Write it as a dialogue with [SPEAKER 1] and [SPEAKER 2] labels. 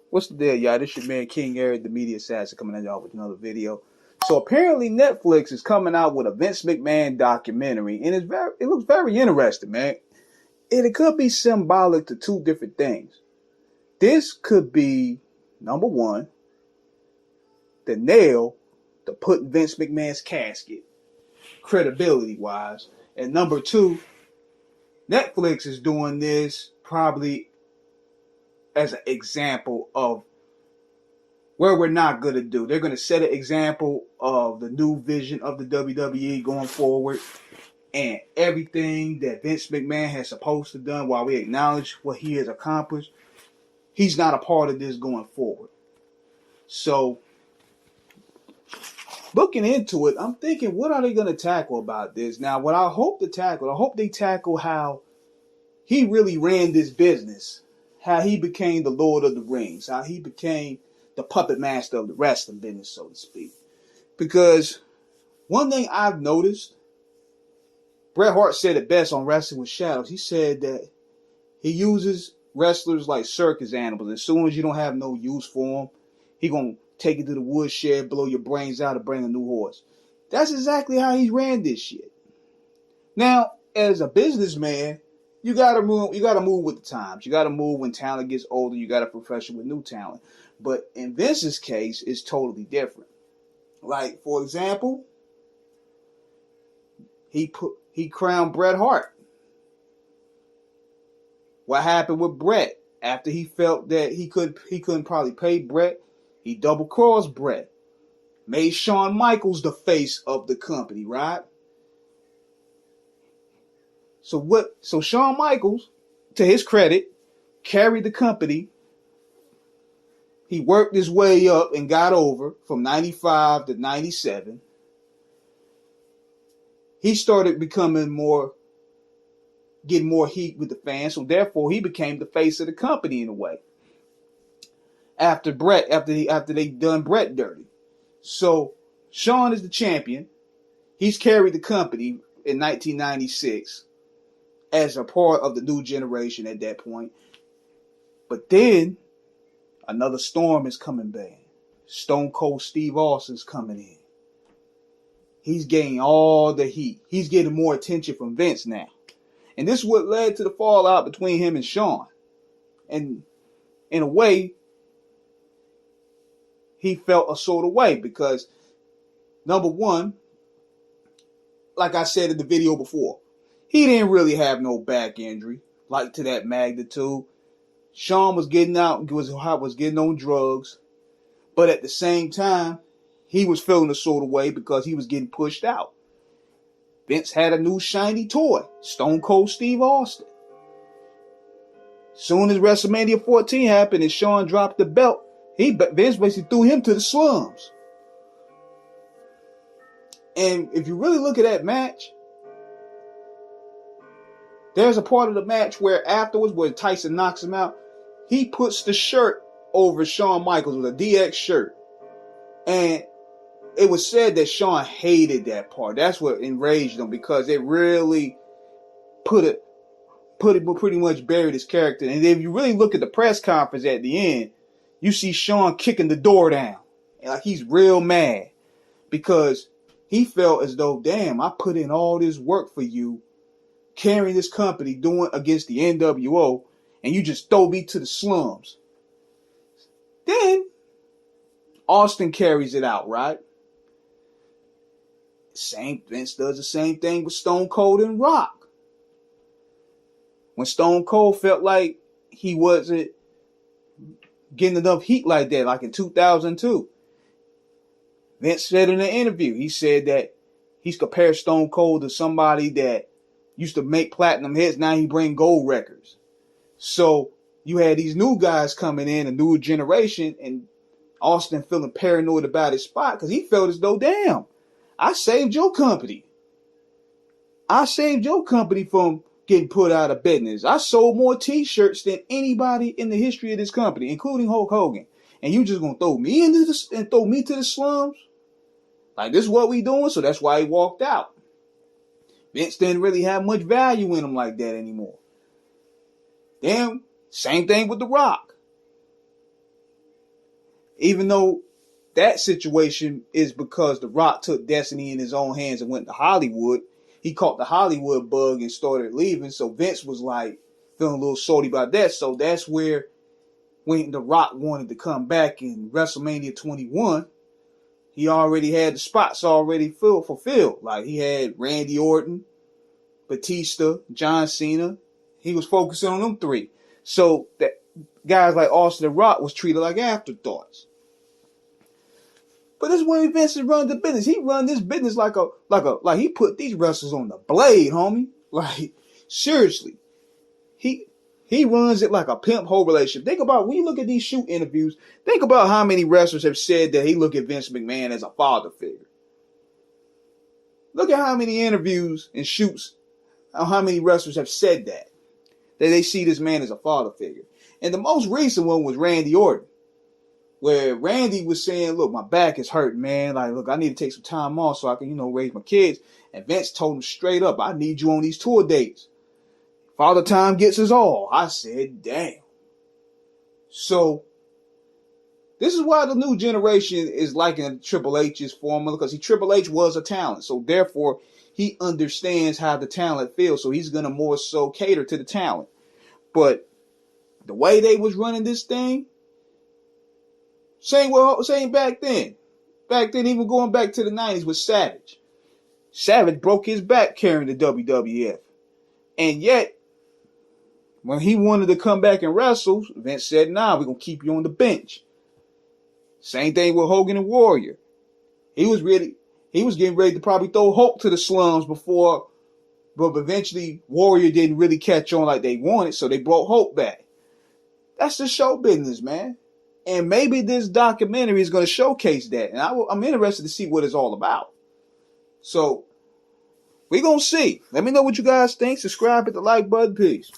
[SPEAKER 1] What's the deal, y'all? This your man King Eric, the media assassin, coming at y'all with another video. So apparently Netflix is coming out with a Vince McMahon documentary, and it looks very interesting, man. And it could be symbolic to two different things. This could be, number one, the nail to put in Vince McMahon's casket, credibility wise. And number two, Netflix is doing this probably as an example of where we're not going to do. They're going to set an example of the new vision of the WWE going forward, and everything that Vince McMahon has supposed to done, while we acknowledge what he has accomplished, he's not a part of this going forward. So, looking into it, I'm thinking, what are they going to tackle about this? Now, what I hope they tackle how he really ran this business, how he became the Lord of the Rings, how he became the puppet master of the wrestling business, so to speak. Because one thing I've noticed, Bret Hart said it best on Wrestling with Shadows. He said that he uses wrestlers like circus animals. As soon as you don't have no use for them, he gonna take you to the woodshed, blow your brains out, and bring a new horse. That's exactly how he ran this shit. Now, as a businessman, you gotta move. You gotta move with the times. You gotta move when talent gets older. You gotta profession with new talent. But in Vince's case, it's totally different. Like, for example, he crowned Bret Hart. What happened with Bret? After he felt that he couldn't probably pay Bret, he double crossed Bret. Made Shawn Michaels the face of the company, right? So Shawn Michaels, to his credit, carried the company. He worked his way up and got over from 95 to 97. He started getting more heat with the fans, so therefore he became the face of the company in a way. After they done Bret dirty. So Shawn is the champion. He's carried the company in 1996 as a part of the new generation at that point. But then another storm is coming back. Stone Cold Steve Austin's coming in. He's getting all the heat. He's getting more attention from Vince now. And this is what led to the fallout between him and Shawn. And in a way, he felt a sort of way because, number one, like I said in the video before, he didn't really have no back injury, like to that magnitude. Shawn was getting out, was getting on drugs, but at the same time, he was feeling a sort of way because he was getting pushed out. Vince had a new shiny toy, Stone Cold Steve Austin. Soon as WrestleMania 14 happened and Shawn dropped the belt, Vince basically threw him to the slums. And if you really look at that match, there's a part of the match where afterwards, where Tyson knocks him out, he puts the shirt over Shawn Michaels with a DX shirt. And it was said that Shawn hated that part. That's what enraged him because it really pretty much buried his character. And if you really look at the press conference at the end, you see Shawn kicking the door down. Like he's real mad because he felt as though, damn, I put in all this work for you, carrying this company, doing against the NWO, and you just throw me to the slums. Then Austin carries it out, right? Vince does the same thing with Stone Cold and Rock. When Stone Cold felt like he wasn't getting enough heat like that, like in 2002, Vince said in an interview, he said that he's compared Stone Cold to somebody that used to make platinum hits, now he bring gold records. So you had these new guys coming in, a new generation, and Austin feeling paranoid about his spot because he felt as though, damn, I saved your company. I saved your company from getting put out of business. I sold more t-shirts than anybody in the history of this company, including Hulk Hogan. And you just gonna throw me into this and throw me to the slums? Like, this is what we doing? So that's why he walked out. Vince didn't really have much value in him like that anymore. Then, same thing with The Rock. Even though that situation is because The Rock took destiny in his own hands and went to Hollywood. He caught the Hollywood bug and started leaving. So Vince was like feeling a little salty about that. So that's where when The Rock wanted to come back in WrestleMania 21, he already had the spots already fulfilled. Like he had Randy Orton, Batista, John Cena. He was focusing on them three. So that guys like Austin and Rock was treated like afterthoughts. But this is when Vince run the business. He run this business like he put these wrestlers on the blade, homie. Like seriously, he runs it like a pimp whole relationship. Think about when you look at these shoot interviews. Think about how many wrestlers have said that he look at Vince McMahon as a father figure. Look at how many interviews and shoots, how many wrestlers have said that they see this man as a father figure. And the most recent one was Randy Orton, where Randy was saying, look, my back is hurting, man. Like, look, I need to take some time off so I can, raise my kids. And Vince told him straight up, I need you on these tour dates. Father time gets us all. I said, damn. So, this is why the new generation is liking Triple H's formula, because Triple H was a talent. So, therefore, he understands how the talent feels. So, he's going to more so cater to the talent. But the way they was running this thing, same back then. Back then, even going back to the 90s with Savage. Savage broke his back carrying the WWF. And yet, when he wanted to come back and wrestle, Vince said, nah, we're going to keep you on the bench. Same thing with Hogan and Warrior. He was getting ready to probably throw Hulk to the slums but eventually Warrior didn't really catch on like they wanted, so they brought Hulk back. That's the show business, man. And maybe this documentary is going to showcase that. And I'm interested to see what it's all about. So, we're going to see. Let me know what you guys think. Subscribe, hit the like button. Peace.